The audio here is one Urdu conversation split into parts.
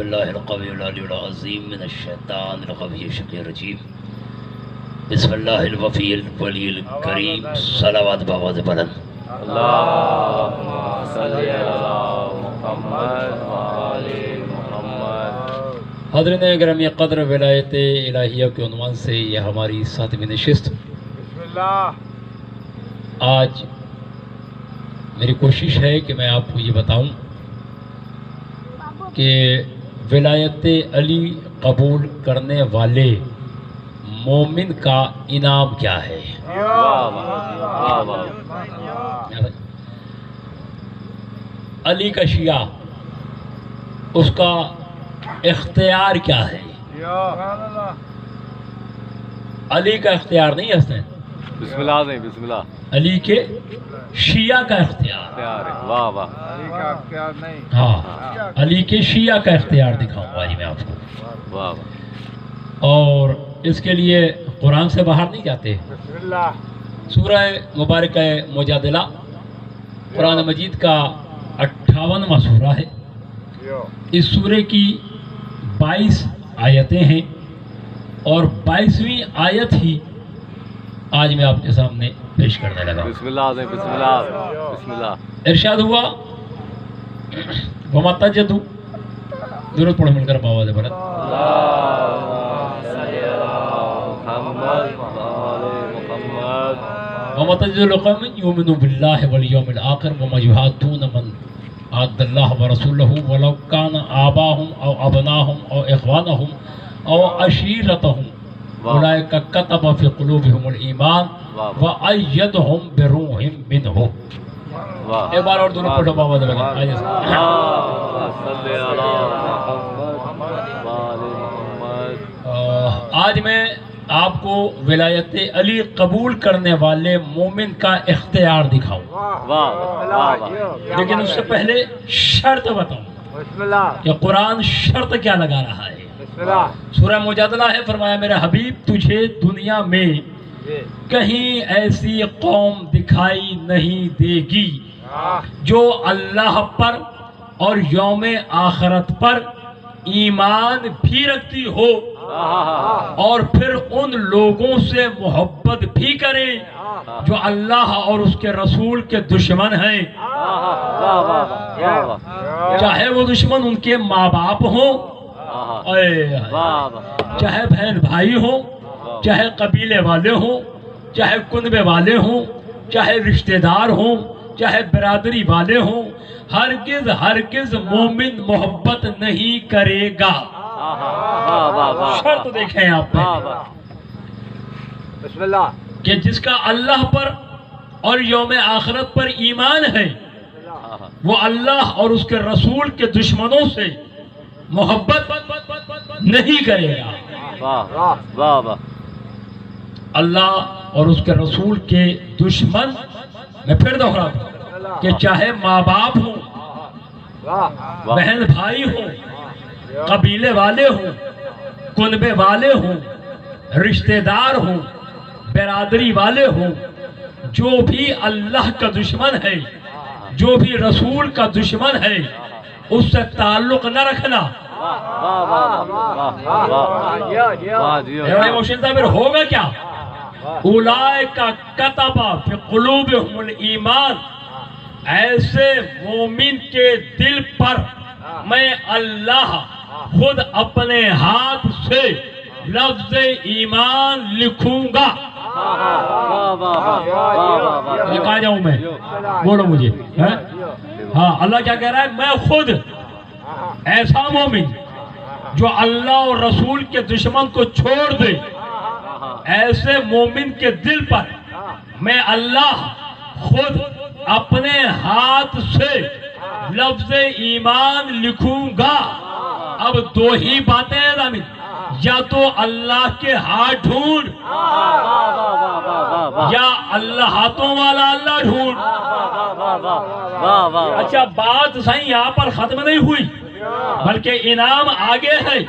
باللہ القوی العلی العظیم من الشیطان القوی الشقی الرجیم بسم اللہ الوفی الولی الکریم صلوات بآواز بلند اللہم صلی علی محمد وآل محمد۔ حضرت گرامی قدر ولایت الہیہ کے عنوان سے یہ ہماری 7ویں نشست۔ بسم اللہ۔ آج میری کوشش ہے کہ میں آپ کو یہ بتاؤں کہ ولایت علی قبول کرنے والے مومن کا انعام کیا ہے۔ علی کا شیعہ اس کا اختیار کیا ہے؟ علی کا اختیار نہیں ہے حسین، بسم اللہ نہیں، بسم اللہ، علی کے شیعہ کا اختیار۔ واہ واہ، علی کا اختیار نہیں، ہاں، علی کے شیعہ کا اختیار دکھاؤں گا جی میں آپ کو۔ واہ واہ، اور اس کے لیے قرآن سے باہر نہیں جاتے۔ بسم اللہ۔ سورہ مبارکہ مجادلہ قرآن مجید کا 58واں سورہ ہے۔ اس سورے کی 22 آیتیں ہیں اور 22ویں آیت ہی آج میں آپ کے سامنے پیش کرنے لگا۔ بسم اللہ نہیں، بسم اللہ، بسم اللہ۔ ارشاد ہوا وَمَا تَجَدُوا، ضرورت پڑھو مل کر بآواز بلند۔ وَمَا تَجِدُ لِقَوْمٍ يُؤْمِنُونَ بِاللَّهِ وَالْيَوْمِ الْآخِرِ وَمَا يُحَادُّونَ مَنْ حَادَّ اللَّهَ وَرَسُولَهُ وَلَوْ كَانَ آبَاءَهُمْ أَوْ أَبْنَاءَهُمْ أَوْ إِخْوَانَهُمْ أَوْ عَشِيرَتَهُمْ أُولَئِكَ كَتَبَ فِي قُلُوبِهِمُ الْإِيمَانَ وَأَيَّدَهُم بِرُوحٍ مِّنْهُ۔ ایک بار اور دونوں پڑھو بابا دے بلند۔ آج میں آپ کو ولایت علی قبول کرنے والے مومن کا اختیار دکھاؤں، لیکن اس سے پہلے شرط بتاؤں کہ قرآن شرط کیا لگا رہا ہے۔ سورہ مجادلہ ہے، فرمایا میرے حبیب تجھے دنیا میں کہیں ایسی قوم دکھائی نہیں دے گی جو اللہ پر اور یوم آخرت پر ایمان بھی رکھتی ہو اور پھر ان لوگوں سے محبت بھی کرے جو اللہ اور اس کے رسول کے دشمن ہیں، چاہے وہ دشمن ان کے ماں باپ ہوں، چاہے بہن بھائی ہوں، چاہے قبیلے والے ہوں، چاہے کنبے والے ہوں، چاہے رشتہ دار ہوں، چاہے برادری والے ہوں، ہرگز ہرگز مومن محبت نہیں کرے گا۔ شرط دیکھیں آپ پہ بسم اللہ کہ جس کا اللہ پر اور یوم آخرت پر ایمان ہے وہ اللہ اور اس کے رسول کے دشمنوں سے محبت نہیں کرے گا۔ اللہ اور اس کے رسول کے دشمن، میں پھر دوہراتا ہوں کہ چاہے ماں باپ ہوں، بہن بھائی ہوں، قبیلے والے ہوں، کنبے والے ہوں، رشتہ دار ہوں، برادری والے ہوں، جو بھی اللہ کا دشمن ہے، جو بھی رسول کا دشمن ہے، اس سے تعلق نہ رکھنا۔ ہوگا کیا؟ اولئک کتب فی قلوبہم الایمان، ایسے مومن کے دل پر میں اللہ خود اپنے ہاتھ سے لفظ ایمان لکھوں گا۔ کہاں جاؤں میں؟ بولو مجھے۔ ہاں، اللہ کیا کہہ رہا ہے؟ میں خود ایسا مومن جو اللہ اور رسول کے دشمن کو چھوڑ دے، ایسے مومن کے دل پر میں اللہ خود اپنے ہاتھ سے لفظ ایمان لکھوں گا۔ اب دو ہی باتیں ہیں زمین، یا تو اللہ کے ہاتھ ڈھونڈ یا اللہ ہاتھوں والا اللہ ڈھونڈ۔ اچھا، بات صحیح یہاں پر ختم نہیں ہوئی بلکہ انعام آگے ہے،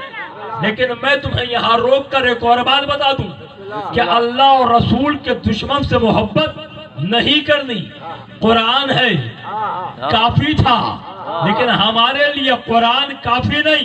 لیکن میں تمہیں یہاں روک کر ایک اور بات بتا دوں کہ اللہ اور رسول کے دشمن سے محبت نہیں کرنی۔ قرآن ہے کافی تھا، لیکن ہمارے لیے قرآن کافی نہیں،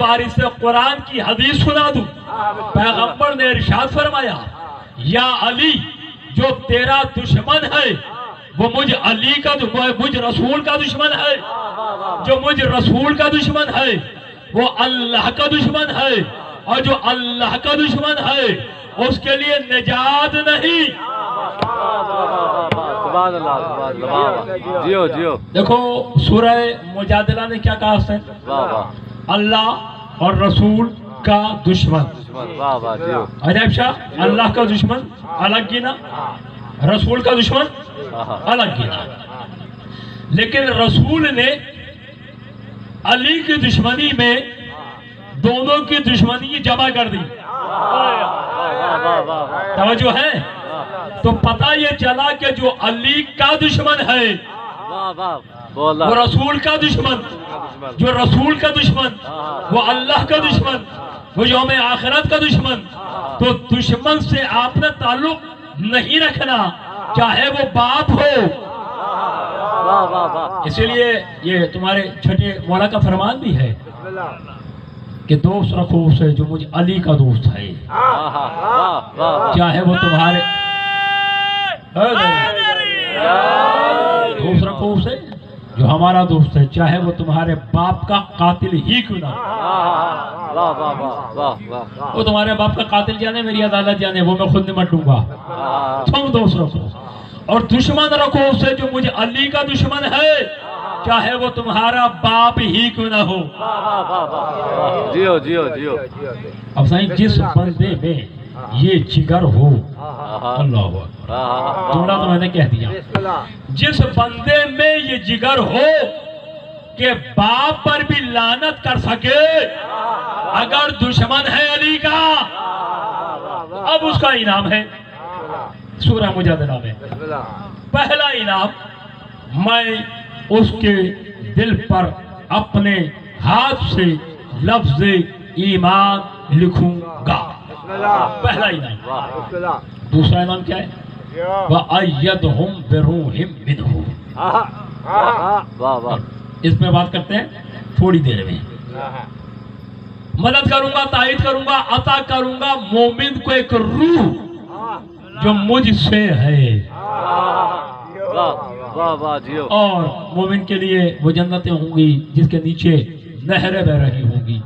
وارث قرآن کی حدیث سنا دوں، پیغمبر نے ارشاد فرمایا یا علی جو تیرا دشمن ہے وہ مجھ علی کا مجھ رسول کا دشمن ہے، جو مجھ رسول کا دشمن ہے وہ اللہ کا دشمن ہے، اور جو اللہ کا دشمن ہے اس کے لیے نجات نہیں۔ سبحان اللہ سبحان اللہ، جیو جیو۔ دیکھو سورہ مجادلہ نے کیا کہا ہے؟ واہ واہ، اللہ اور رسول کا دشمن۔ واہ واہ جیو۔ عجیب شاہ، اللہ کا دشمن الگ گنا، رسول کا دشمن الگ گنا، لیکن رسول نے علی کی دشمنی میں دونوں کی دشمنی جمع کر دی۔ توجہ ہے؟ تو پتہ یہ چلا کہ جو علی کا دشمن ہے وہ رسول کا دشمن، جو رسول کا دشمن وہ اللہ کا دشمن، وہ یوم آخرت کا دشمن۔ تو دشمن سے آپ نے تعلق نہیں رکھنا، چاہے وہ باپ ہو۔ اسی لیے یہ تمہارے چھٹے مولا کا فرمان بھی ہے کہ دوست رکھو اسے جو مجھ علی کا دوست ہے، چاہے وہ تمہارے دوست رکھو اسے جو ہمارا دوست ہے، چاہے وہ تمہارے باپ کا قاتل ہی کیوں نہ ہو۔ وہ تمہارے باپ کا قاتل جانے، میری عدالت جانے، وہ میں خود نمٹ لوں گا۔ تم دوست رکھو، اور دشمن رکھو اسے جو مجھ علی کا دشمن ہے، چاہے وہ تمہارا باپ ہی کیوں نہ ہو۔ جیو جیو جیو۔ اب سائیں جس بندے میں یہ جگر ہو، اللہ اکبر، جملہ تو میں نے کہہ دیا، جس بندے میں یہ جگر ہو کہ باپ پر بھی لعنت کر سکے اگر دشمن ہے علی کا، اب اس کا انعام ہے سورہ مجادلہ میں پہلا انعام، میں اس کے دل پر اپنے ہاتھ سے لفظ ایمان لکھوں گا، پہلا انعام۔ دوسرا انعام کیا ہے؟ وَأَيَّدْهُمْ بِرُوحٍ مِّنْهُ۔ اس میں بات کرتے ہیں تھوڑی دیر میں۔ مدد کروں گا، تائید کروں گا، عطا کروں گا مومن کو ایک روح جو مجھ سے ہے، اور مومن کے لیے وہ جنتیں ہوں گی جس کے نیچے نہریں بہ رہی ہوں گی۔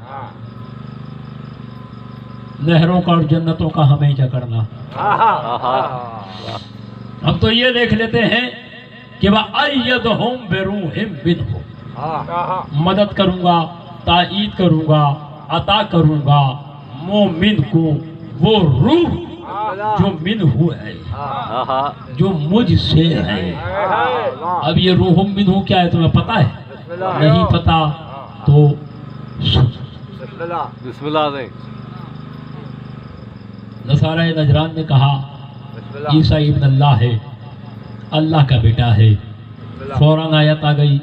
نہروں کا اور جنتوں کا ہمیں کیا کرنا۔ اب تو یہ دیکھ لیتے ہیں کہ وَأَيَّدْهُمْ بِرُوحٍ مِّنْهُ، مدد کروں گا، تائید کروں گا، عطا کروں گا مومن کو وہ روح جو منہ ہے، جو مجھ سے ہے۔ اب یہ روح منہ کیا ہے تمہیں پتا ہے؟ نہیں پتا تو بسم اللہ دیں۔ نصارہ نجران نے کہا عیسیٰ ابن اللہ ہے، اللہ کا بیٹا ہے، فوراً آیت آ گئی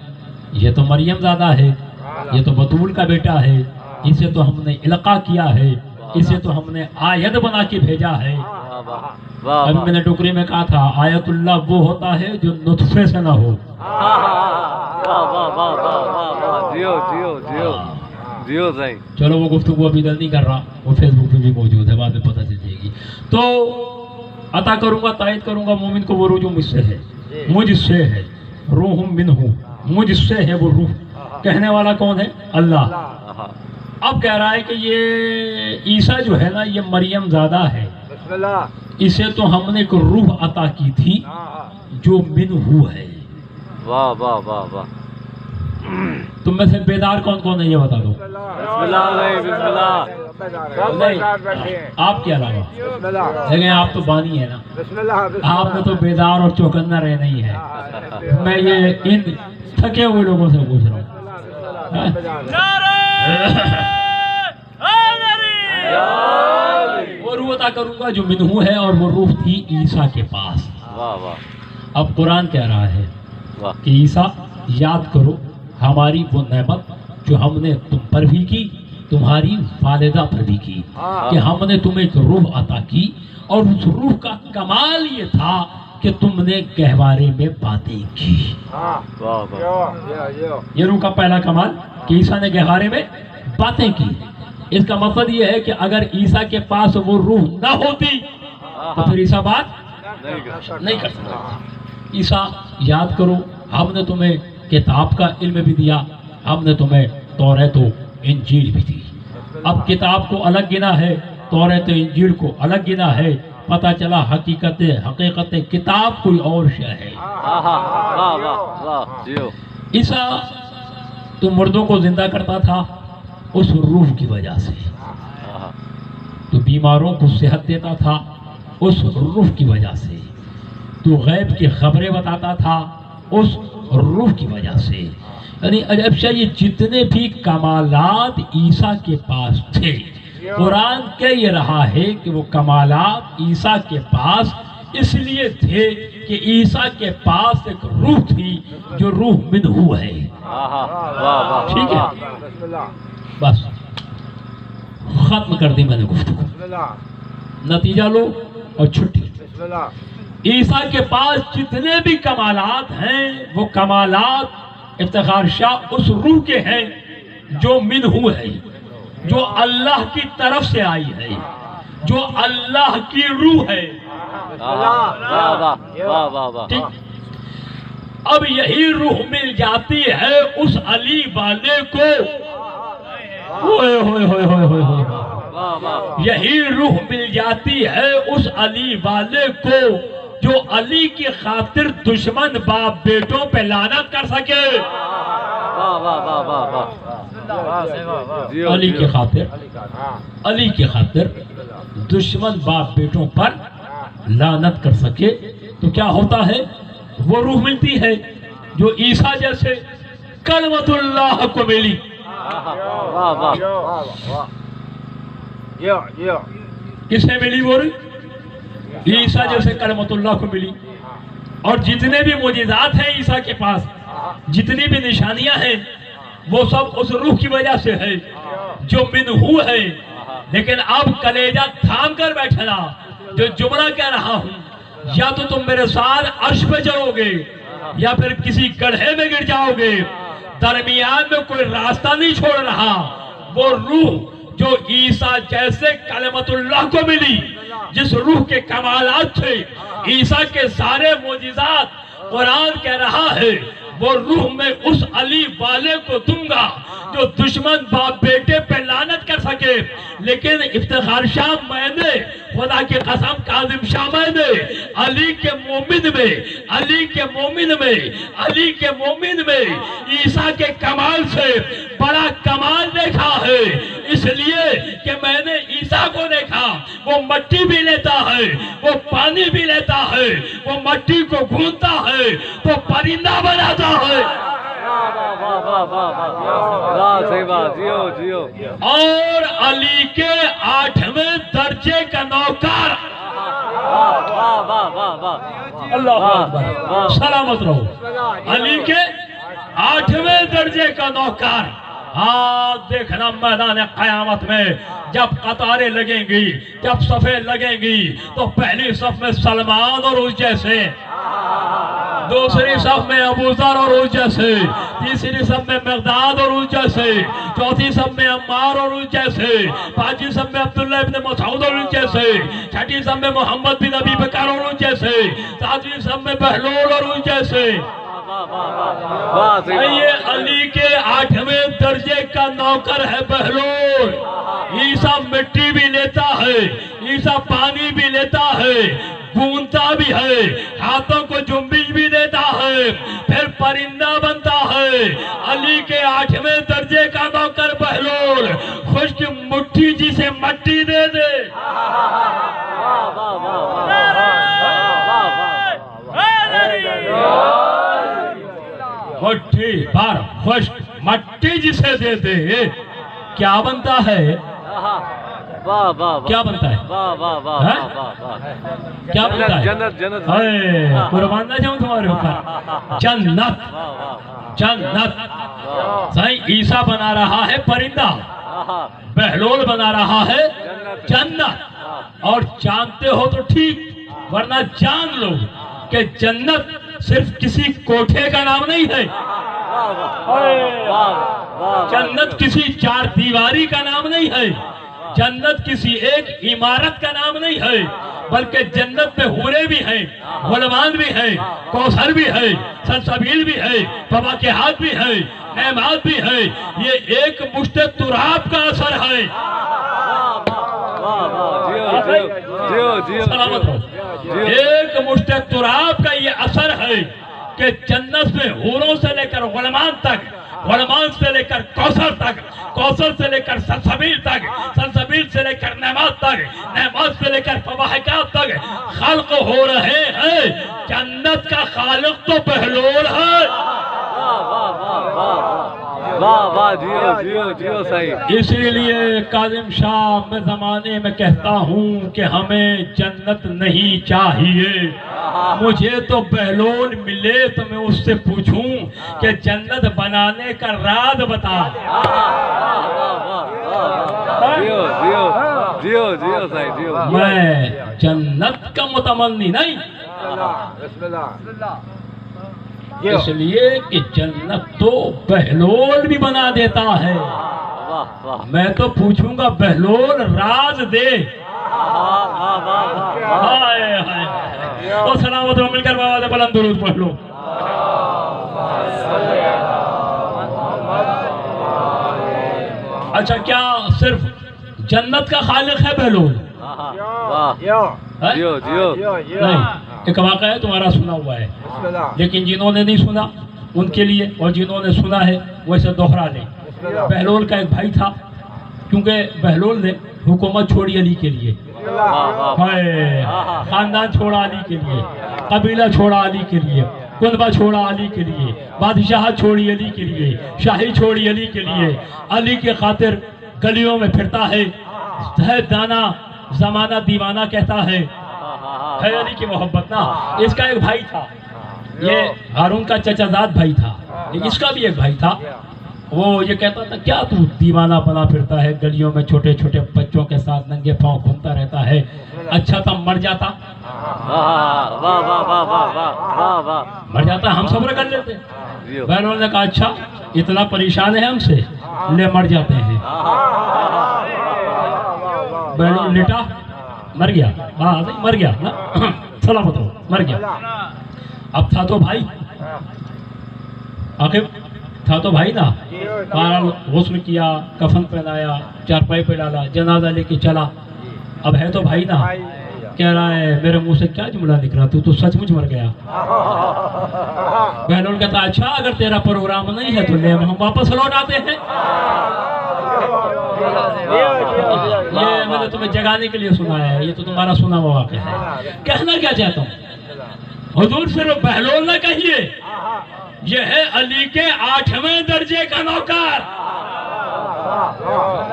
یہ تو مریم زادہ ہے، یہ تو بطول کا بیٹا ہے، اسے تو ہم نے القاء کیا ہے، اسے تو ہم نے آیت بنا کے بھیجا ہے۔ ابھی میں نے ٹکری میں کہا تھا آیت اللہ وہ ہوتا ہے جو نطفے سے نہ ہو۔ جیو جیو جیو جیو صحیح۔ چلو وہ گفتگو ابھی دل نہیں کر رہا، وہ فیس بک پہ بھی موجود ہے، بعد میں پتہ چل جائے گی۔ تو عطا کروں گا، تائید کروں گا مومن کو وہ روح جو مجھ سے ہے، مجھ سے ہے، روح منہ، مجھ سے ہے وہ روح۔ کہنے والا کون ہے؟ اللہ۔ اب کہہ رہا ہے کہ یہ عیسیٰ جو ہے نا یہ مریم زادہ ہے، اسے تو ہم نے ایک روح عطا کی تھی جو منہ ہے۔ واہ واہ واہ واہ۔ تم میں سے بیدار کون کون ہے یہ بتا دو۔ بسم اللہ علیہ، بسم اللہ۔ نہیں، آپ کے علاوہ، لیکن آپ تو بانی ہے نا، آپ نے تو بیدار اور چوکنا رہنا ہی ہے۔ میں یہ ان تھکے ہوئے لوگوں سے پوچھ رہا ہوں۔ وہ روح عطا کروں گا جو منہ ہے، اور وہ روح تھی عیسیٰ کے پاس۔ واہ واہ۔ اب قرآن کہہ رہا ہے واہ۔ کہ عیسیٰ یاد کرو ہماری وہ نعمت جو ہم نے تم پر بھی کی، تمہاری والدہ پر بھی کی، کہ ہم نے تمہیں ایک روح عطا کی، اور اس روح کا کمال یہ تھا کہ تم نے گہوارے میں باتیں کی. واہ واہ یہ روح کا پہلا کمال کہ عیسیٰ نے گہوارے میں باتیں کی. اس کا مقصد یہ ہے کہ اگر عیسیٰ کے پاس وہ روح نہ ہوتی تو پھر عیسیٰ بات نہیں کر سکتا. عیسیٰ یاد کرو، ہم نے تمہیں کتاب کا علم بھی دیا، ہم نے تمہیں توریت و انجیل بھی دی. اب کتاب کو الگ گنا ہے، توریت و انجیل کو الگ گنا ہے. پتہ چلا حقیقت کتاب کوئی اور شے ہے. واہ واہ واہ جیو. عیسیٰ تو مردوں کو زندہ کرتا تھا اس روح کی وجہ سے، تو بیماروں کو صحت دیتا تھا اس روح کی وجہ سے، تو غیب کی خبریں بتاتا تھا اس روح کی وجہ سے. یعنی عجب شاہ یہ جتنے بھی کمالات عیسیٰ کے پاس تھے، قرآن کہہ یہ رہا ہے کہ وہ کمالات عیسیٰ کے پاس اس لیے تھے کہ عیسیٰ کے پاس ایک روح تھی جو روح منہ ہے. ٹھیک ہے، بس ختم کر دی میں نے گفتگو. نتیجہ لو اور چھٹی. عیسیٰ کے پاس جتنے بھی کمالات ہیں وہ کمالات افتخار شاہ اس روح کے ہیں جو منہ ہے، جو اللہ کی طرف سے آئی ہے، جو اللہ کی روح ہے. ٹھیک. اب یہی روح مل جاتی ہے اس علی والے کو. ہوئے ہوئے ہوئے ہوئے ہوئے ہوئے. یہی روح مل جاتی ہے اس علی والے کو جو علی کی خاطر دشمن باپ بیٹوں پہ لعنت کر سکے. علی کی خاطر، علی کی خاطر دشمن باپ بیٹوں پر لعنت کر سکے. تو کیا ہوتا ہے؟ وہ روح ملتی ہے جو عیسیٰ جیسے کلمت اللہ کو ملی. کس نے ملی؟ وہ عیسیٰ جیسے کلمت اللہ کو ملی. اور جتنے بھی معجزات ہیں عیسیٰ کے پاس، جتنی بھی نشانیاں ہیں، وہ سب اس روح کی وجہ سے ہے جو منہو ہے. لیکن اب کلیجہ تھام کر بیٹھنا، جو جملہ کہہ رہا ہوں، یا تو تم میرے ساتھ عرش پہ چلو گے یا پھر کسی گڑھے میں گر جاؤ گے. درمیان میں کوئی راستہ نہیں چھوڑ رہا. وہ روح جو عیسیٰ جیسے کلمت اللہ کو ملی، جس روح کے کمالات تھے، عیسیٰ کے سارے معجزات، قرآن کہہ رہا ہے وہ روح میں اس علی والے کو دوں گا جو دشمن باپ بیٹے پہ لعنت کر سکے. لیکن افتخار شاہ میں نے، خدا کی قسم کاظم شاہ میں نے علی کے مومن میں، علی کے مومن میں، علی کے مومن میں عیسیٰ کے کمال سے بڑا کمال دیکھا ہے. اس لیے کہ میں نے عیسیٰ کو دیکھا، وہ مٹی بھی لیتا ہے، وہ پانی بھی لیتا ہے، وہ مٹی کو گھونتا ہے تو پرندہ بناتا ہے. اور علی کے 8ویں درجے کا نوکر. اللہ اکبر، سلامت رہو. علی کے 8ویں درجے کا نوکر. ہاں دیکھنا میدان قیامت میں جب قطاریں لگیں گی، جب صفیں لگیں گی، تو پہلی صف میں سلمان اور اس جیسے، دوسری صف میں ابو ذر اور اس جیسے، تیسری صف میں مقداد اور اس جیسے، چوتھی صف میں عمار اور اس جیسے، پانچویں صف میں عبداللہ ابن مسعود اور اس جیسے، چھٹی صف میں محمد بن ابی بکر اور اس جیسے، ساتویں صف میں بہلول اور اس جیسے. یہ علی کے 8ویں درجے کا نوکر ہے بہلول. عیسیٰ مٹی بھی لیتا ہے، عیسیٰ پانی بھی لیتا ہے، گونتا بھی ہے، ہاتھوں کو جنبش بھی دیتا ہے، پھر پرندہ بنتا ہے. علی کے 8ویں درجے کا نوکر بہلول خشک مٹھی جسے مٹی دے دے. مٹھی بار خشک مٹی جسے دے دے کیا بنتا ہے؟ کیا بنتا ہے؟ کیا بنتا ہے؟ جنت. قربان نہ جاؤں تمہارے اوپر. جنت. جنت. عیسیٰ بنا رہا ہے پرندہ، بہلول بنا رہا ہے جنت. اور جانتے ہو تو ٹھیک، ورنہ جان لو کہ جنت صرف کسی کوٹھے کا نام نہیں ہے، جنت کسی چار دیواری کا نام نہیں ہے، جنت کسی ایک عمارت کا نام نہیں ہے، بلکہ جنت میں حوریں بھی ہیں، غلمان بھی ہیں، کوثر بھی ہے، سلسبیل بھی ہے، فواکہات بھی ہے، نعمات بھی ہے، یہ ایک مشت تراب کا اثر ہے۔ سلامت ہو۔ ایک مشت تراب کا یہ اثر ہے کہ جنت میں حوروں سے لے کر غلمان تک، غلمان سے لے کر کوثر تک، کوثر سے لے کر سلسبیل تک، سلسبیل سے لے کر نعمات تک، نعمات سے لے کر فواکہات تک خلق ہو رہے ہیں۔ جنت کا خالق تو بہلول ہے۔ اسی لیے کاظم شاہ میں زمانے میں کہتا ہوں کہ ہمیں جنت نہیں چاہیے، مجھے تو بہلول ملے تو میں اس سے پوچھوں کہ جنت بنانے کا راز بتا۔ میں جنت کا متمنی نہیں، اس لیے کہ جنت تو بہلول بھی بنا دیتا ہے۔ میں تو پوچھوں گا بہلول راز دے۔ اور سلامت ہو، مل کر بابا سے بلند درود پڑھ لو۔ اچھا، کیا صرف جنت کا خالق ہے بہلول؟ نہیں، ایک واقعہ ہے تمہارا سنا ہوا ہے، لیکن جنہوں نے نہیں سنا ان کے لیے، اور جنہوں نے سنا ہے وہ اسے دوہرا لیں۔ بہلول کا ایک بھائی تھا، کیونکہ بہلول نے حکومت چھوڑی علی کے لیے، خاندان چھوڑا علی کے لیے، قبیلہ چھوڑا علی کے لیے، کنبہ چھوڑا علی کے لیے، بادشاہت چھوڑی علی کے لیے، شاہی چھوڑی علی کے لیے، علی کے خاطر گلیوں میں پھرتا ہے، دانا زمانہ دیوانہ کہتا ہے علی کی محبت نا۔ اس کا ایک بھائی تھا، یہ ہارون کا چچا زاد بھائی تھا، اس کا بھی ایک بھائی تھا، وہ یہ کہتا تھا کیا تو دیوانہ بنا پھرتا ہے، گلیوں میں چھوٹے چھوٹے بچوں کے ساتھ ننگے پاؤں گھومتا رہتا ہے، اچھا تھا مر جاتا، مر جاتا ہم صبر کر لیتے۔ بہنوں نے کہا اچھا اتنا پریشان ہے ہم سے، لے مر جاتے ہیں۔ بہنوں لٹا، مر گیا، مر گیا نا، سلامت ہو، مر گیا۔ اب تھا تو بھائی، عاقب تھا تو بھائی نا، بہرحال غسل کیا، کفن پہنایا، چارپائی پہ ڈالا، جنازہ لے کے چلا۔ اب ہے تو بھائی نا، کہہ رہا ہے میرے منہ سے کیا جملہ نکلا، تو سچ مچ مر گیا۔ بہنوں نے کہتا اچھا اگر تیرا پروگرام نہیں ہے تو لے ہم واپس لوٹ آتے ہیں۔ یہ میں نے تمہیں جگانے کے لیے سنا ہے، یہ تو تمہارا سنا ہوا واقعہ ہے۔ کہنا کیا چاہتا ہوں، حضور صرف بہلول نہ کہیے، یہ ہے علی کے 8ویں درجے کا نوکر۔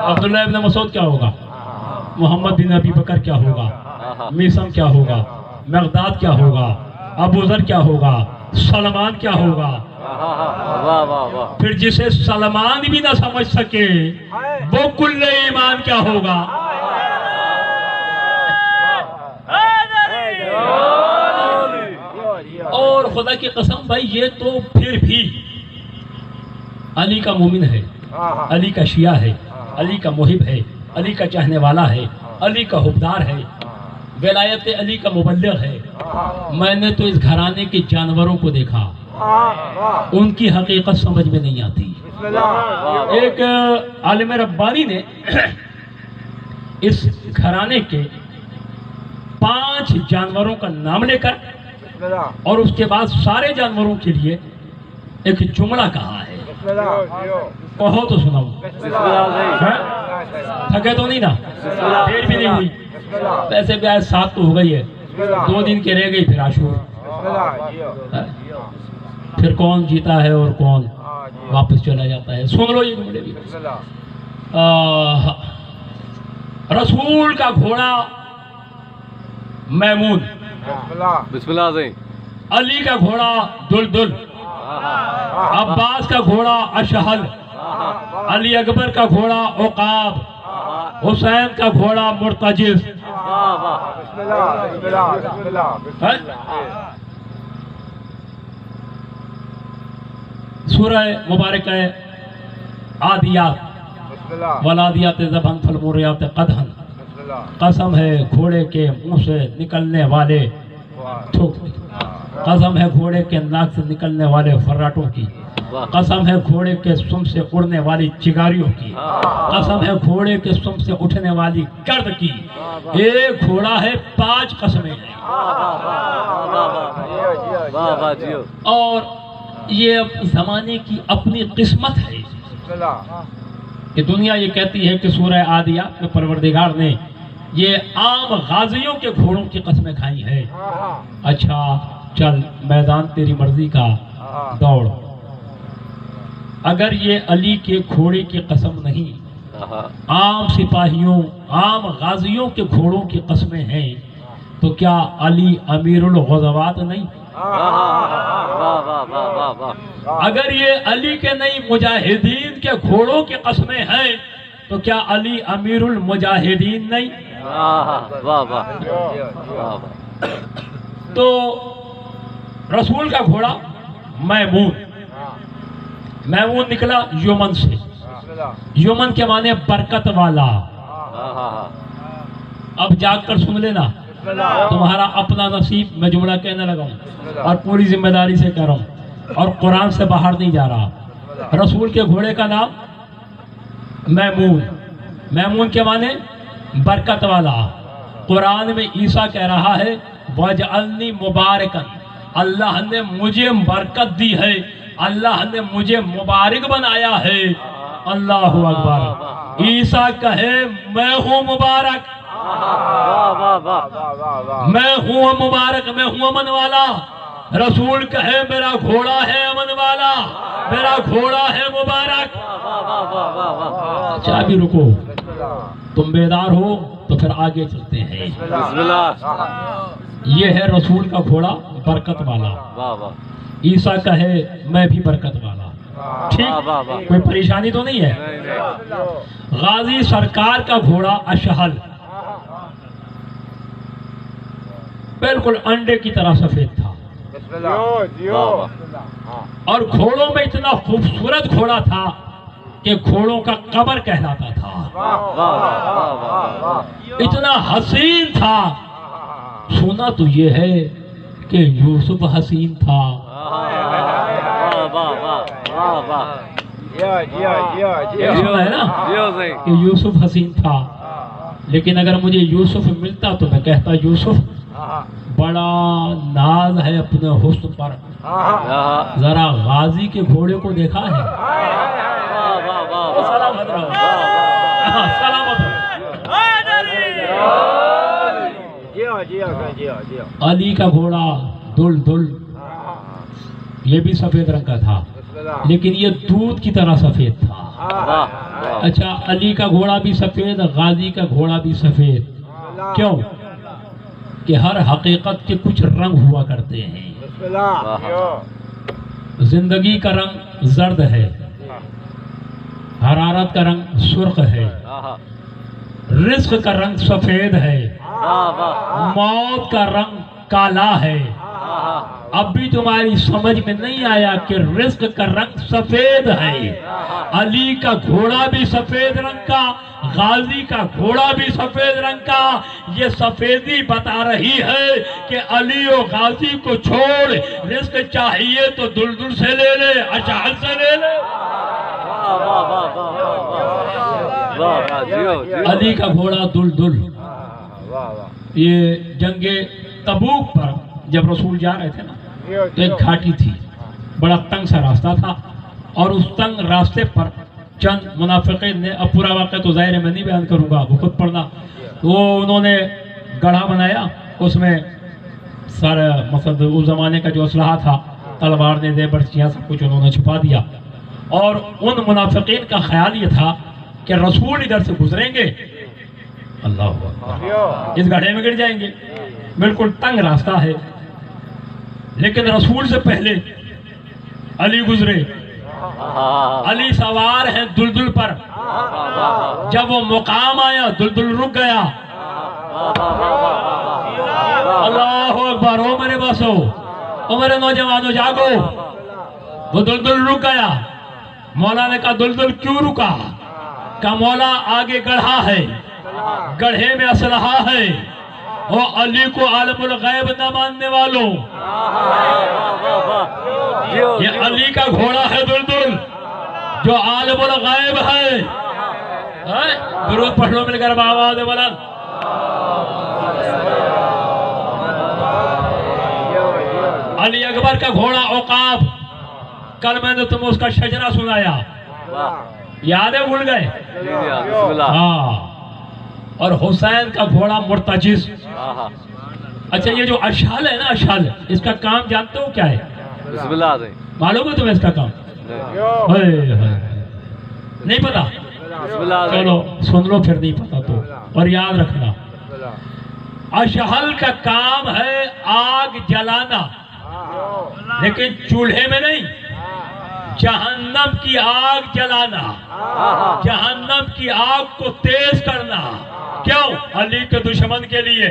عبداللہ ابن مسعود کیا ہوگا، محمد بن ابی بکر کیا ہوگا، میسم کیا ہوگا، مقداد کیا ہوگا، ابو ذر کیا ہوگا، سلمان کیا ہوگا۔ پھر جسے سلمان بھی نہ سمجھ سکے وہ کل ایمان کیا ہوگا۔ اور خدا کی قسم بھائی یہ تو پھر بھی علی کا مومن ہے، علی کا شیعہ ہے، علی کا محب ہے، علی کا چاہنے والا ہے، علی کا حبدار ہے، ولایت علی کا مبلغ ہے۔ میں نے تو اس گھرانے کے جانوروں کو دیکھا، ان کی حقیقت سمجھ میں نہیں آتی۔ ایک عالم ربانی نے اس گھرانے کے 5 جانوروں کا نام لے کر اور اس کے بعد سارے جانوروں کے لیے ایک جملہ کہا ہے، کہو تو سناؤ۔ تھکے تو نہیں نا، دیر بھی نہیں ہوئی، ویسے بھی آج 7 تو ہو گئی ہے، 2 دن کے رہ گئی پھر عاشور، پھر کون جیتا ہے اور کون واپس چلا جاتا ہے۔ سن لو یہ جملے بھی۔ رسول کا گھوڑا میمون، بسم اللہ سے، علی کا گھوڑا دلدل، عباس کا گھوڑا اشہل، علی اکبر کا گھوڑا عقاب، حسین کا گھوڑا مرتجز۔ سورہ مبارک ہے عادیات، ولادیات ذبحًا فالموریات قدحًا، قسم ہے گھوڑے کے منہ سے نکلنے والے تھوک، قسم ہے گھوڑے کے ناک سے نکلنے والے فراٹوں کی، قسم ہے گھوڑے کے سم سے اڑنے والی چگاریوں کی، قسم ہے گھوڑے کے سم سے اٹھنے والی گرد کی۔ ایک گھوڑا ہے، 5 قسمیں ہیں، اور یہ اب زمانے کی اپنی قسمت ہے کہ دنیا یہ کہتی ہے کہ سورہ عادیات میں پروردگار نے یہ عام غازیوں کے گھوڑوں کی قسمیں کھائی ہیں۔ اچھا چل میدان تیری مرضی کا دوڑ، اگر یہ علی کے گھوڑے کی قسم نہیں، عام سپاہیوں عام غازیوں کے گھوڑوں کی قسمیں ہیں، تو کیا علی امیر الغزوات نہیں؟ اگر یہ علی کے نہیں مجاہدین کے گھوڑوں کی قسمیں ہیں، تو کیا علی امیر المجاہدین نہیں؟ تو رسول کا گھوڑا میمون نکلا یمن سے، یمن کے معنی برکت والا۔ اب جاگ کر سن لینا، تمہارا اپنا نصیب، میں جملہ کہنے لگا ہوں اور پوری ذمہ داری سے کہہ رہا ہوں اور قرآن سے باہر نہیں جا رہا۔ رسول کے گھوڑے کا نام میمون کے معنی برکت والا۔ قرآن میں عیسیٰ کہہ رہا ہے وَجْعَلْنِي مُبَارَكًا، اللہ نے مجھے برکت دی ہے، اللہ نے مجھے مبارک بنایا ہے۔ اللہ اکبر۔ عیسیٰ کہے میں ہوں مبارک، میں ہوں مبارک، میں ہوں امن والا۔ رسول کہے میرا گھوڑا ہے امن والا، میرا گھوڑا ہے مبارک۔ اچھا بھی رکو، تم بیدار ہو تو پھر آگے چلتے ہیں۔ یہ ہے رسول کا گھوڑا برکت والا۔ عیسیٰ کہے میں بھی برکت والا۔ ٹھیک، کوئی پریشانی تو نہیں ہے؟ غازی سرکار کا گھوڑا اشہل، بالکل انڈے کی طرح سفید تھا، اور گھوڑوں میں اتنا خوبصورت گھوڑا تھا کہ گھوڑوں کا قمر کہلاتا تھا، اتنا حسین تھا۔ سنا تو یہ ہے کہ یوسف حسین تھا۔ سنا ہے نا کہ یوسف حسین تھا، لیکن اگر مجھے یوسف ملتا تو میں کہتا یوسف بڑا ناز ہے اپنے حسن پر، ذرا غازی کے گھوڑے کو دیکھا ہے؟ سلامت رہو، سلامت رہو۔ علی کا گھوڑا دل یہ بھی سفید رنگ کا تھا، لیکن یہ دودھ کی طرح سفید تھا۔ اچھا، علی کا گھوڑا بھی سفید، غازی کا گھوڑا بھی سفید، کیوں؟ کہ ہر حقیقت کے کچھ رنگ ہوا کرتے ہیں۔ زندگی کا رنگ زرد ہے، حرارت کا رنگ سرخ ہے، رزق کا رنگ سفید ہے، موت کا رنگ کالا ہے۔ اب بھی تمہاری سمجھ میں نہیں آیا کہ رزق کا رنگ سفید ہے۔ علی کا گھوڑا بھی سفید رنگ کا، غازی کا گھوڑا بھی سفید رنگ کا۔ یہ سفیدی بتا رہی ہے کہ علی و غازی کو چھوڑ، رزق چاہیے تو دلدل سے لے لے، اشہل سے لے لے۔ علی کا گھوڑا دلدل۔ یہ جنگ تبوک پر جب رسول جا رہے تھے نا، تو ایک گھاٹی تھی، بڑا تنگ سا راستہ تھا، اور اس تنگ راستے پر چند منافقین نے، اب پورا واقعہ تو ظاہر ہے میں نہیں بیان کروں گا، وہ خود پڑھنا، تو انہوں نے گڑھا بنایا، اس میں سارا مقصد اس زمانے کا جو اسلحہ تھا، تلوار نے دے برچیاں سب کچھ انہوں نے چھپا دیا، اور ان منافقین کا خیال یہ تھا کہ رسول ادھر سے گزریں گے، اللہ اکبر، اس گڑھے میں گر جائیں گے، بالکل تنگ راستہ ہے، لیکن رسول سے پہلے علی گزرے، علی سوار ہیں دلدل پر، جب وہ مقام آیا دلدل رک گیا۔ اللہ اکبر، او میرے باسو، او میرے نوجوانوں جاگو، وہ دلدل رک گیا. مولا نے کہا دلدل کیوں رکا؟ کہا مولا آگے گڑھا ہے, گڑھے میں اسلحہ ہے, وہ علی کو عالم الغیب نہ ماننے والوں, یہ علی کا گھوڑا ہے دلدل جو عالم الغیب ہے. درود پڑھ لو مل کر بآواز بلند. علی اکبر کا گھوڑا عقاب, کل میں نے تمہیں اس کا شجرہ سنایا, یاد ہے بھول گئے؟ ہاں. اور حسین کا گھوڑا مرتجز. اچھا یہ جو اشہل ہے نا, اشہل, اس کا کام جانتے ہو کیا ہے؟ معلوم ہے تمہیں اس کا کام؟ نہیں پتا؟ چلو سن لو پھر نہیں پتا تو, اور یاد رکھنا اشہل کا کام ہے آگ جلانا, لیکن چولہے میں نہیں, جہنم کی آگ جلانا, جہنم کی آگ کو تیز کرنا. کیوں؟ علی کے دشمن کے لیے.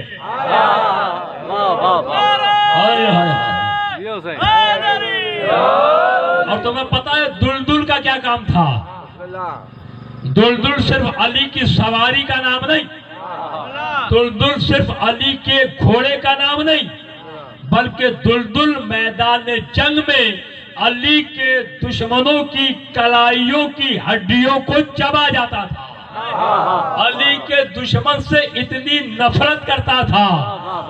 اور تمہیں پتا ہے دلدل کا کیا کام تھا؟ دلدل صرف علی کی سواری کا نام نہیں, دلدل صرف علی کے گھوڑے کا نام نہیں, بلکہ دلدل میدان جنگ میں علی کے دشمنوں کی کلائیوں کی ہڈیوں کو چبا جاتا تھا. علی کے دشمن سے اتنی نفرت کرتا تھا,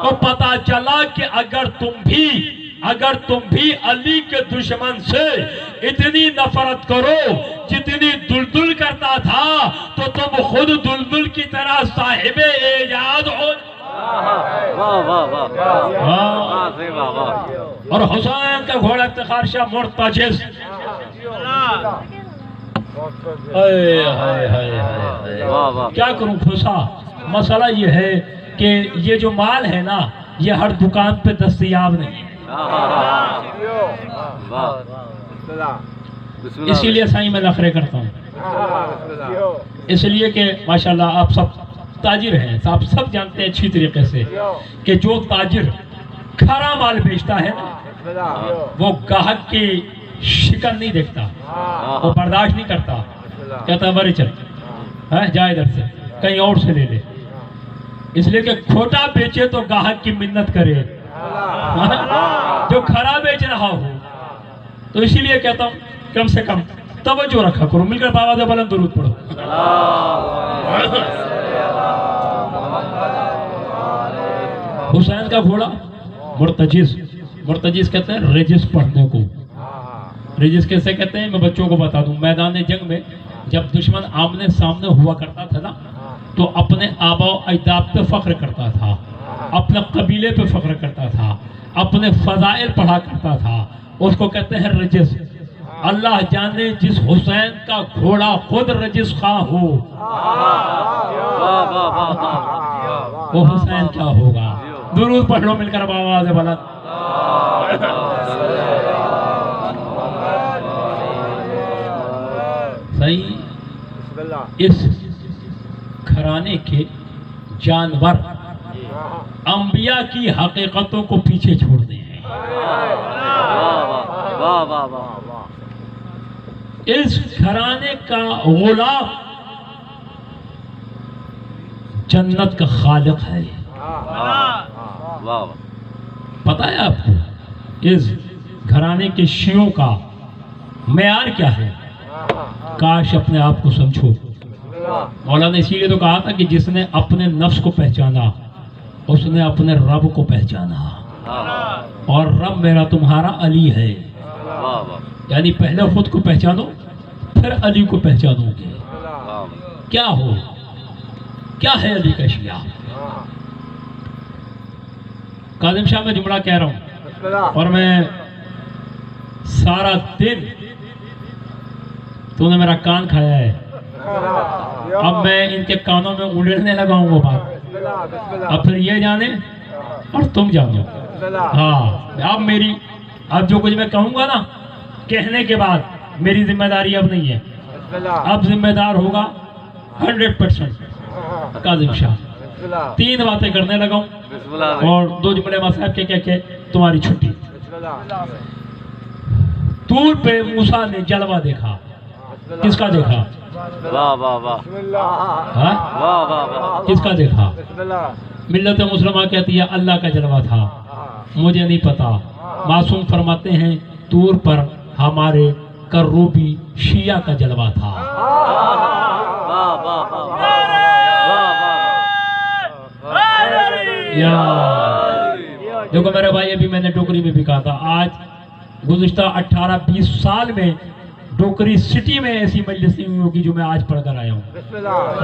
تو پتا چلا کہ اگر تم بھی علی کے دشمن سے اتنی نفرت کرو جتنی دلدل کرتا تھا, تو تم خود دلدل کی طرح صاحب ایجاد ہو. اور حسین کا گھوڑا افتخار شاہ مرتجز. کیا کروں پھوسا, مسئلہ یہ ہے کہ یہ جو مال ہے نا, یہ ہر دکان پہ دستیاب نہیں ہے. اسی لیے سائیں میں نخرے کرتا ہوں, اس لیے کہ ماشاءاللہ آپ سب تاجر ہیں, آپ سب جانتے ہیں اچھی طریقے سے کہ جو تاجر کھرا مال بیچتا ہے نا, وہ گاہک کی شکن نہیں دیکھتا, وہ برداشت نہیں کرتا, کہتا ہے بری چل جا ادھر سے کہیں اور سے لے لے. اس لیے کہ کھوٹا بیچے تو گاہک کی منت کرے, جو کھرا بیچ رہا ہو. تو اسی لیے کہتا ہوں کم سے کم توجہ رکھا کرو. مل کر بآواز بلند درود پڑھو. حسین کا گھوڑا مرتجز, مرتجز کہتے ہیں رجس پڑھنے کو. رجس کیسے کہتے ہیں میں بچوں کو بتا دوں. میدان جنگ میں جب دشمن آمنے سامنے ہوا کرتا تھا نا, تو اپنے آبا و اجداد پہ فخر کرتا تھا, اپنے قبیلے پہ فخر کرتا تھا, اپنے فضائل پڑھا کرتا تھا. اس کو کہتے ہیں رجس. اللہ جانے جس حسین کا گھوڑا خود رجس خواہ ہو, وہ حسین کیا ہوگا. درود پڑھ لو مل کر بآواز بلند. صحیح. اس گھرانے کے جانور انبیاء کی حقیقتوں کو پیچھے چھوڑتے ہیں. اس گھرانے کا غلام جنت کا خالق ہے. پتہ ہے آپ کو اس گھرانے کے شیعوں کا معیار کیا ہے؟ کاش اپنے آپ کو سمجھو. مولا نے اسی لیے تو کہا تھا کہ جس نے اپنے نفس کو پہچانا اس نے اپنے رب کو پہچانا, اور رب میرا تمہارا علی ہے. یعنی پہلے خود کو پہچانو پھر علی کو پہچانو گے. کیا ہو, کیا ہے علی کا شیعہ؟ کاظم شاہ میں جملہ کہہ رہا ہوں, اور میں سارا دن تو نے میرا کان کھایا ہے, اب میں ان کے کانوں میں اڑنے لگا ہوں وہ بات. اب پھر یہ جانے اور تم جانو. ہاں اب جو کچھ میں کہوں گا نا, کہنے کے بعد میری ذمہ داری اب نہیں ہے, اب ذمہ دار ہوگا 100% کاظم شاہ. 3 باتیں کرنے لگا ہوں اور 2 جملے صاحب کے تمہاری چھٹی. طور پہ موسیٰ نے جلوہ دیکھا. کس کا دیکھا؟ واہ واہ واہ ہاں واہ واہ واہ. کس کا دیکھا؟ ملت مسلمہ کہتی ہے اللہ کا جلوہ تھا، مجھے نہیں پتا. معصوم فرماتے ہیں طور پر ہمارے کروبی شیعہ کا جلوہ تھا. واہ واہ واہ. دیکھو میرے بھائی، ابھی میں نے ڈوکری میں بھی کہا تھا، آج گزشتہ 18-20 سال میں ڈوکری سٹی میں ایسی مجلس نہیں ہوگی جو میں آج پڑھ کر آیا ہوں.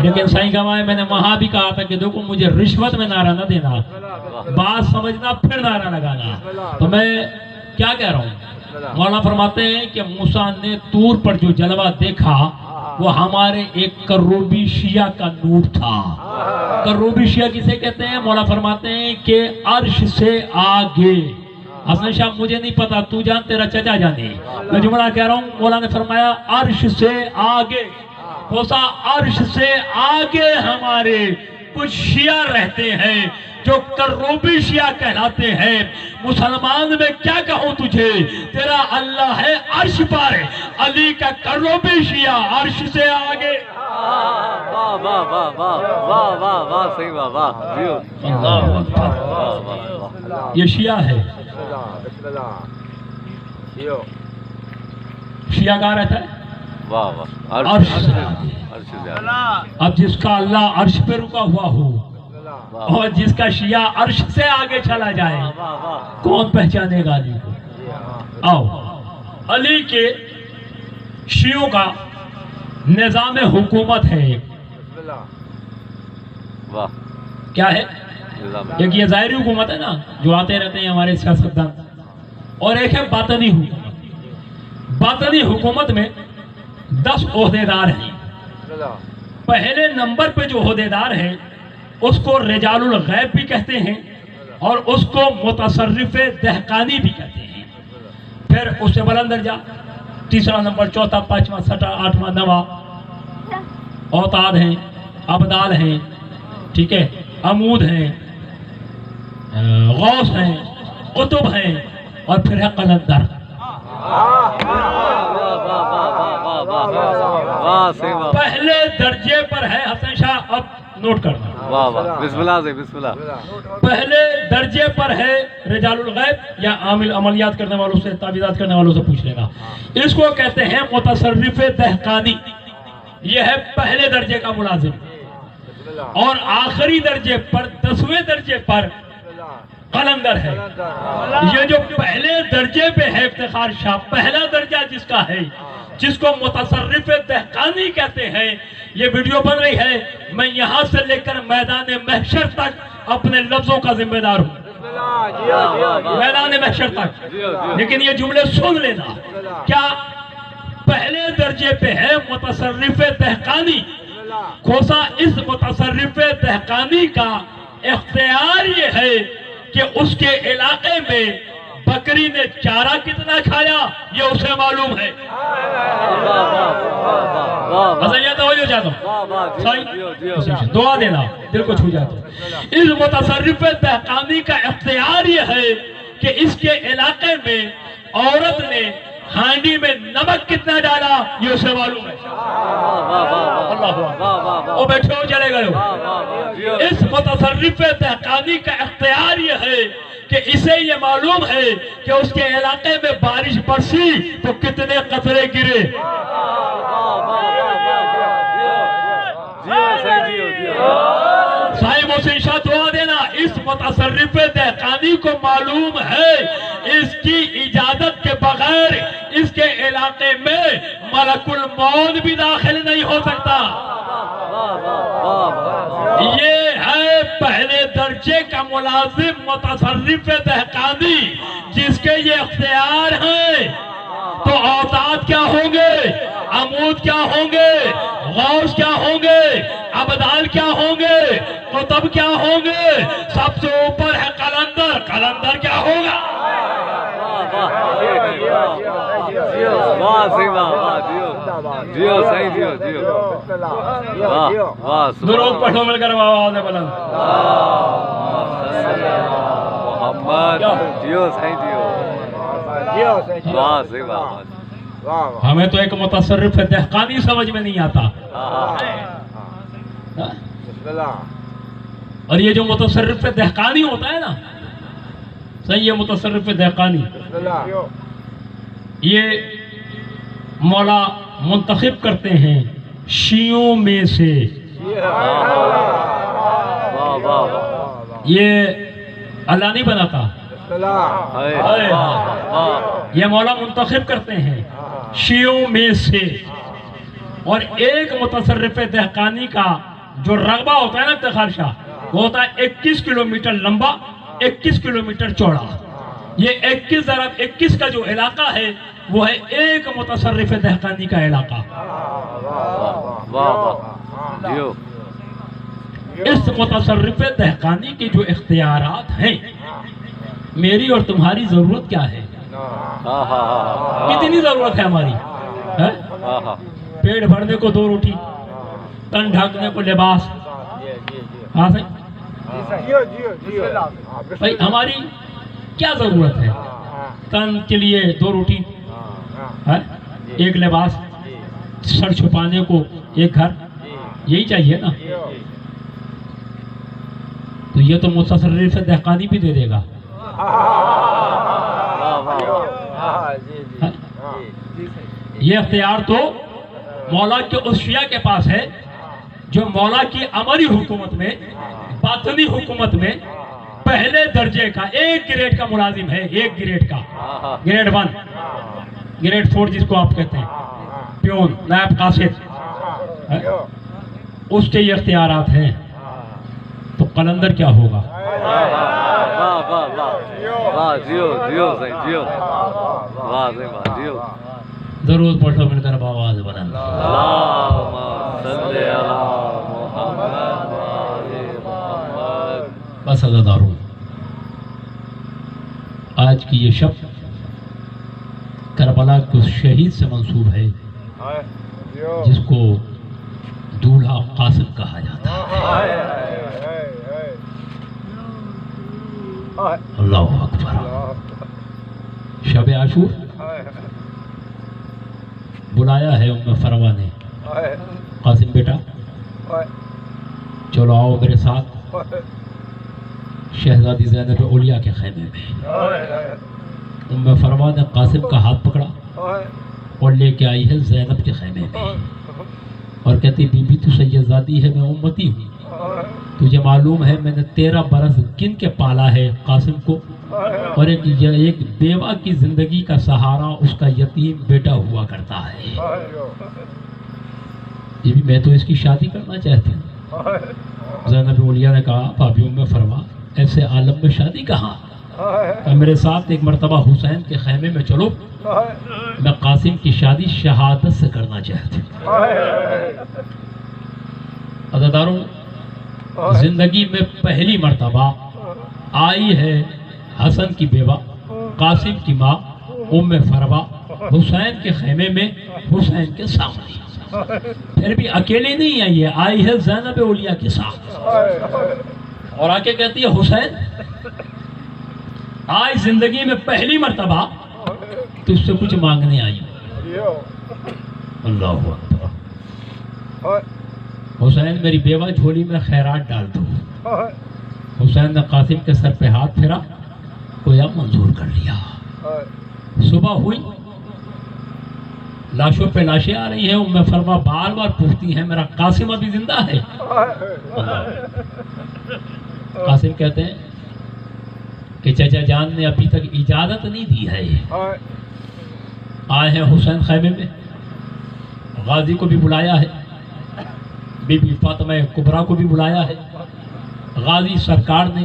لیکن صحیح گواہ ہے، میں نے وہاں بھی کہا تھا کہ دیکھو مجھے رشوت میں نعرہ نہ دینا، بات سمجھنا پھر نعرہ لگانا. تو میں کیا کہہ رہا ہوں، مولانا فرماتے ہیں کہ موسیٰ نے طور پر جو جلوہ دیکھا وہ ہمارے ایک کروبی شیعہ کا نور تھا. کروبی شیعہ کسے کہتے ہیں؟ مولا فرماتے ہیں کہ عرش سے آگے. حسن شاہ مجھے نہیں پتا، تو جان تیرا چچا جانے. میں جملہ کہہ رہا ہوں، مولا نے فرمایا عرش سے آگے. کوسا عرش سے آگے ہمارے کچھ شیعہ رہتے ہیں جو کروبی شیعہ کہلاتے ہیں. مسلمان میں کیا کہوں تجھے، تیرا اللہ ہے عرش پر، علی کا کروبی شیعہ عرش سے آگے. واہ واہ واہ واہ واہ واہ واہ. صحیح واہ واہ. یہ شیعہ ہے. شیعہ کہاں رہتا ہے؟ واہ واہ. عرش سے آگے. اب جس کا اللہ عرش پہ رکا ہوا ہو اور جس کا شیعہ عرش سے آگے چلا جائے، کون پہچانے گا علی کو؟ آؤ، علی کے شیعوں کا نظام حکومت ہے. واہ. کیا ہے؟ ایک یہ ظاہری حکومت ہے نا جو آتے رہتے ہیں ہمارے سیاستدان، اور ایک ہے باطنی حکومت. باطنی حکومت میں 10 عہدیدار ہیں. پہلے نمبر پہ جو عہدیدار ہے اس کو رجال الغیب بھی کہتے ہیں اور اس کو متصرف دہقانی بھی کہتے ہیں. پھر اس سے بلند درجہ تیسرا نمبر، چوتھا، پانچواں، چھٹا، آٹھواں، نواں اوتاد ہیں، ابدال ہیں، ٹھیک ہے، عمود ہیں، غوث ہیں، قطب ہیں، اور پھر ہے قلندر. پہلے درجے پر ہے حسن شاہ، اب نوٹ کرنا. واہ واہ. بسم اللہ سے بسم اللہ. پہلے درجے پر ہے رجال الغیب، یا عامل عملیات کرنے والوں سے، تعویذات کرنے والوں سے پوچھ لے گا. اس کو کہتے ہیں متصرف دہقانی. یہ ہے پہلے درجے کا ملازم. اور آخری درجے پر 10ویں درجے پر قلندر ہے. یہ جو پہلے درجے پہ ہے افتخار شاہ، پہلا درجہ جس کا ہے، جس کو متصرف دہقانی کہتے ہیں. یہ ویڈیو بن رہی ہے، میں یہاں سے لے کر میدان محشر تک اپنے لفظوں کا ذمہ دار ہوں. میدان محشر تک. لیکن یہ جملے سن لینا، کیا پہلے درجے پہ ہے متصرف دہقانی. کھوسا اس متصرف دہقانی کا اختیار یہ ہے کہ اس کے علاقے میں بکری نے چارہ کتنا کھایا یہ اسے معلوم ہے. توجہ چاہتا ہوں، دعا دینا دل کو چھو جاتا. اس متصرف دہقانی کا اختیار یہ ہے کہ اس کے علاقے میں عورت نے ہانڈی میں نمک کتنا ڈالا یہ اسے معلوم ہے. اللہ وہ بیٹھے ہو چلے گئے ہو. اس متصرف دہقانی کا اختیار یہ ہے کہ اسے یہ معلوم ہے کہ اس کے علاقے میں بارش برسی تو کتنے قطرے گرے. صاحب حسین شاہ دعا دینا. اس متصرف دہقانی کو معلوم ہے اس کی اجازت کے بغیر اس کے علاقے میں ملک الموت بھی داخل نہیں ہو سکتا. یہ ہے پہلے درجے کا ملازم متصرف دہقانی جس کے یہ اختیار ہیں. تو اوتاد کیا ہوں گے، عمود کیا ہوں گے، غوث کیا ہوں گے، ابدال کیا ہوں گے، قطب کیا ہوں گے. سب سے اوپر ہے قلندر. قلندر کیا ہوگا؟ درود پڑھو مل کر آواز بلند. محمد جیو صحیح جیو. واہ صحیح. ہمیں تو ایک متصرف دہقانی سمجھ میں نہیں آتا، اور یہ جو متصرف دہقانی ہوتا ہے نا، صحیح، یہ متصرف دہقانی یہ مولا منتخب کرتے ہیں شیعوں میں سے، یہ اللہ نہیں بناتا، یہ مولا منتخب کرتے ہیں شیعوں میں سے، اور ایک متصرف دہقانی کا جو رقبہ ہوتا ہے نا انتخابشہ، وہ ہوتا ہے 21 کلومیٹر لمبا، 21 کلومیٹر چوڑا۔ یہ 21 ضرب 21 کا جو علاقہ ہے وہ ہے ایک متصرف دہقانی کا علاقہ۔ اس متصرف دہقانی کے جو اختیارات ہیں، میری اور تمہاری ضرورت کیا ہے؟ کتنی ضرورت ہے ہماری؟ پیٹ بھرنے کو 2 روٹی، تن ڈھانکنے کو لباس، ہاں بھائی ہماری کیا ضرورت ہے؟ تن کے لیے 2 روٹی، ایک لباس، سر چھپانے کو ایک گھر، یہی چاہیے نا؟ تو یہ تو متصرف دہقانی بھی دے دے گا۔ یہ اختیار تو مولا کے اوصیاء کے پاس ہے، جو مولا کی عملی حکومت میں، باطنی حکومت میں پہلے درجے کا 1 گریڈ کا ملازم ہے، 1 گریڈ کا، گریڈ 1، گریڈ 4 جس کو آپ کہتے ہیں، پیون، نائب قاصد، اس کے یہ اختیارات ہیں، تو قلندر کیا ہوگا؟ ضرور پڑھو مل کر آواز بلند۔ بس عزاداروں، آج کی یہ شب کربلا کے اس شہید سے منسوب ہے جس کو دولہا قاسم کہا جاتا ہے۔ اللہ اکبر۔ شب عاشور بلایا ہے ام فروا نے، قاسم بیٹا چلو آؤ میرے ساتھ شہزادی زینب اولیاء کے خیمے میں۔ ام فروا نے قاسم کا ہاتھ پکڑا اور لے کے آئی ہے زینب کے خیمے میں، اور کہتی بی بی تو سیدزادی ہے، میں امتی ہوں، تجھے معلوم ہے میں نے 13 برس گن کے پالا ہے قاسم کو، اور ایک بیوہ کی زندگی کا سہارا اس کا یتیم بیٹا ہوا کرتا ہے، یہ بھی میں تو اس کی شادی کرنا چاہتی ہوں۔ زینب اولیاء نے کہا بھابی ام فرما ایسے عالم میں شادی کہاں، میرے ساتھ ایک مرتبہ حسین کے خیمے میں چلو، میں قاسم کی شادی شہادت سے کرنا چاہتی ہوں۔ عزاداروں، زندگی میں پہلی مرتبہ آئی ہے حسن کی بیوہ، قاسم کی ماں ام فروا حسین کے خیمے میں، حسین کے سامنے، پھر بھی اکیلے نہیں آئی ہے، آئی ہے زینب اولیاء کے ساتھ، اور آ کے کہتی ہے حسین آج زندگی میں پہلی مرتبہ تجھ سے کچھ مانگنے آئی ہوں۔ اللہ اکبر۔ حسین میری بیوہ جھولی میں خیرات ڈال دو۔ حسین نے قاسم کے سر پہ ہاتھ پھیرا، گویا منظور کر لیا۔ صبح ہوئی، لاشوں پہ لاشیں آ رہی ہیں، ام فرما بار بار پوچھتی ہیں میرا قاسم ابھی زندہ ہے؟ قاسم کہتے ہیں کہ چچا جان نے ابھی تک اجازت نہیں دی ہے۔ آئے ہیں حسین خیمے میں، غازی کو بھی بلایا ہے، بی بی فاطمہ کبریٰ کو بھی بلایا ہے۔ غازی سرکار نے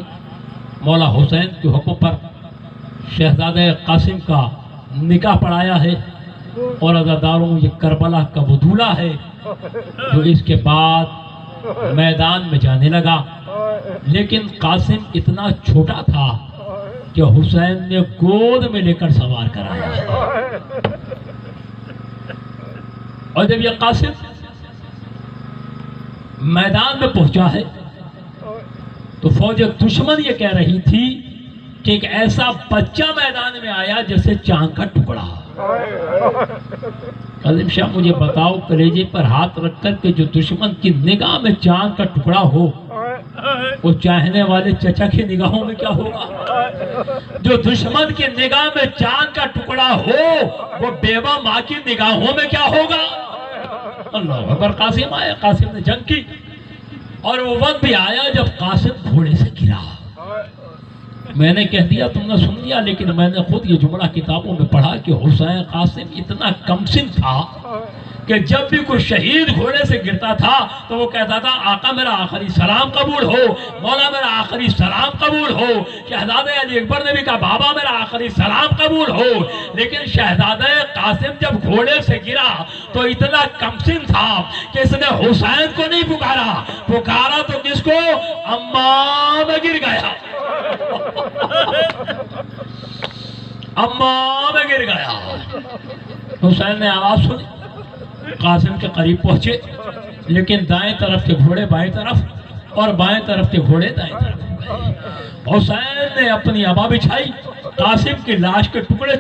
مولا حسین کے حکم پر شہزادہ قاسم کا نکاح پڑھایا ہے، اور عزاداروں یہ کربلا کا وہ دولہا ہے جو اس کے بعد میدان میں جانے لگا، لیکن قاسم اتنا چھوٹا تھا کہ حسین نے گود میں لے کر سوار کرایا، اور جب یہ قاسم میدان میں پہنچا ہے تو فوج دشمن یہ کہہ رہی تھی کہ ایک ایسا بچہ میدان میں آیا جیسے چاند کا ٹکڑا. کاظم شاہ مجھے بتاؤ کلیجے پر ہاتھ رکھ کر کہ جو دشمن کی نگاہ میں چاند کا ٹکڑا ہو وہ چاہنے والے چچا کی نگاہوں میں کیا ہوگا؟ جو دشمن کی نگاہ میں چاند کا ٹکڑا ہو وہ بیوہ ماں کی نگاہوں میں کیا ہوگا؟ اللہ اکبر. قاسم آیا, قاسم نے جنگ کی, اور وہ وقت بھی آیا جب قاسم گھوڑے سے گرا. میں نے کہہ دیا تم نے سن لیا, لیکن میں نے خود یہ جملہ کتابوں میں پڑھا کہ حسین قاسم اتنا کمسن تھا کہ جب بھی کوئی شہید گھوڑے سے گرتا تھا تو وہ کہتا تھا آقا میرا آخری سلام قبول ہو, مولا میرا آخری سلام قبول ہو. شہزادہ علی اکبر نے بھی کہا بابا میرا آخری سلام قبول ہو. لیکن شہزادہ قاسم جب گھوڑے سے گرا تو اتنا کمسن تھا کہ اس نے حسین کو نہیں پکارا, پکارا تو کس کو؟ اماں میں گر گیا, اماں میں گر گیا. حسین نے آواز سنی, قاسم کے قریب پہنچے, لیکن دائیں طرف کے گھوڑے بائیں طرف اور بائیں طرف کے گھوڑے دائیں طرف. حسین نے اپنی ابا بچھائی, قاسم کی لاش کے ٹکڑے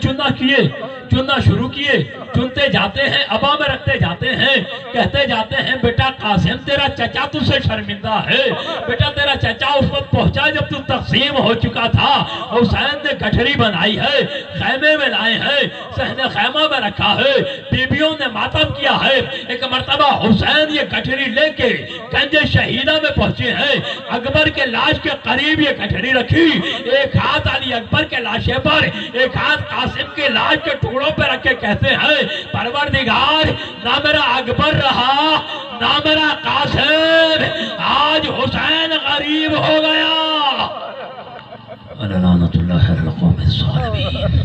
چننا شروع کیے. چنتے جاتے ہیں, ابا میں رکھتے جاتے ہیں, کہتے جاتے ہیں بیٹا قاسم تیرا چچا تجھ سے شرمندہ ہے, بیٹا تیرا چچا اس وقت پہنچا جب تو تقسیم ہو چکا تھا. حسین نے گٹھری بنائی ہے, خیمے میں لائے ہیں, صحن خیمہ میں رکھا ہے, بیبیوں نے ماتم کیا ہے. ایک مرتبہ حسین یہ گٹھری لے کے گنج شہیدہ میں پہنچے ہیں, اکبر کے لاش کے قریب یہ گٹھری رکھی, ایک ہاتھ علی اکبر کے لاشے پر, ایک ہاتھ قاسم کے لاش کے ٹکڑوں پہ رکھ کے کہتے ہیں پروردگار نہ میرا اکبر رہا نہ میرا قاسم, آج حسین غریب ہو گیا. لعنت اللہ علی القوم الظالمین.